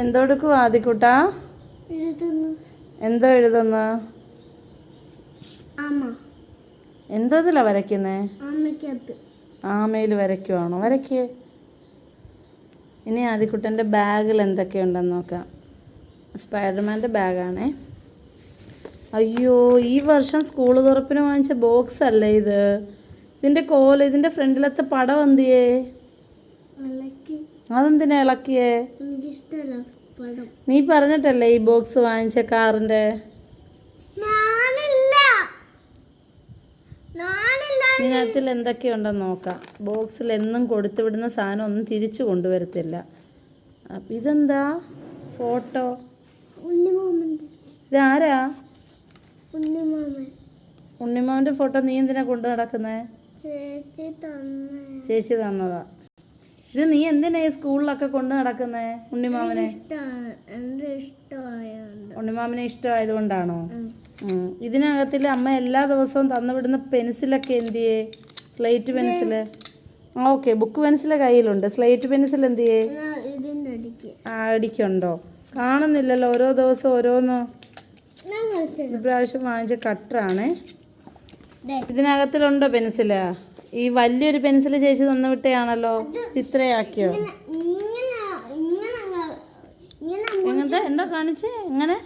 എന്തോടുക്കും ആദിക്കുട്ടാ? എന്തോ എഴുതുന്ന? എന്തോ ഇതിലാ വരയ്ക്കുന്നേ? ആമയിൽ വരയ്ക്കുവാണോ? വരയ്ക്ക്. ഇനി ആദിക്കുട്ടൻ്റെ ബാഗിൽ എന്തൊക്കെയുണ്ടെന്ന് നോക്കാം. സ്പൈഡർമാൻ്റെ ബാഗാണേ. അയ്യോ, ഈ വർഷം സ്കൂൾ തുറപ്പിന് വാങ്ങിച്ച ബോക്സ് അല്ലേ ഇത്? ഇതിൻ്റെ ഫ്രണ്ടിലത്തെ പടം എന്തിയേ? അതെന്തിനാ ഇളക്കിയേ? നീ പറഞ്ഞിട്ടല്ലേ ഈ ബോക്സ് വാങ്ങിച്ച കാറിൻ്റെ? ഇതിനകത്തിൽ എന്തൊക്കെയുണ്ടെന്ന് നോക്കാം. ബോക്സിൽ എന്നും കൊടുത്തു വിടുന്ന സാധനം ഒന്നും തിരിച്ചു കൊണ്ടുവരത്തില്ല. അപ്പം ഇതെന്താ? ഫോട്ടോ. ഇതാരാ? ഉണ്ണിമാമൻ്റെ ഫോട്ടോ. നീ എന്തിനാ കൊണ്ടു നടക്കുന്നേ? ചേച്ചി തന്നതാ. ഇത് നീ എന്തിനാ ഈ സ്കൂളിലൊക്കെ കൊണ്ട് നടക്കുന്നേ? ഉണ്ണിമാമനെ ഇഷ്ടമായതുകൊണ്ടാണോ? ഇതിനകത്തിൽ അമ്മ എല്ലാ ദിവസവും തന്നുവിടുന്ന പെൻസിലൊക്കെ എന്തിയേ? Slate pencil. Okay, book pencil കയ്യിലുണ്ട്. സ്ലേറ്റ് പെൻസിൽ എന്തിയേ? അടിക്കുണ്ടോ? കാണുന്നില്ലല്ലോ. ഓരോ ദിവസം ഓരോന്ന്. ഇപ്രാവശ്യം വാങ്ങിച്ച കട്ടറാണേ. ഇതിനകത്തിലുണ്ടോ പെൻസില്? ഈ വലിയൊരു പെൻസിൽ ചേച്ചി തന്നു വിട്ടയാണല്ലോ. ഇത്രയാക്കിയോ? എങ്ങനത്തെ? എന്താ കാണിച്ചേ? എങ്ങനെ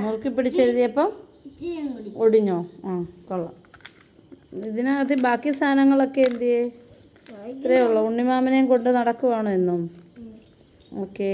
മുറുക്കി പിടിച്ചെഴുതിയപ്പം ഒടിഞ്ഞോ? കൊള്ളാം. ഇതിനകത്ത് ബാക്കി സാധനങ്ങളൊക്കെ എന്തിയേ? ഇത്രയേ ഉള്ളൂ. ഉണ്ണിമാമനെയും കൊണ്ട് നടക്കുവാണോ എന്നും? ഓക്കേ.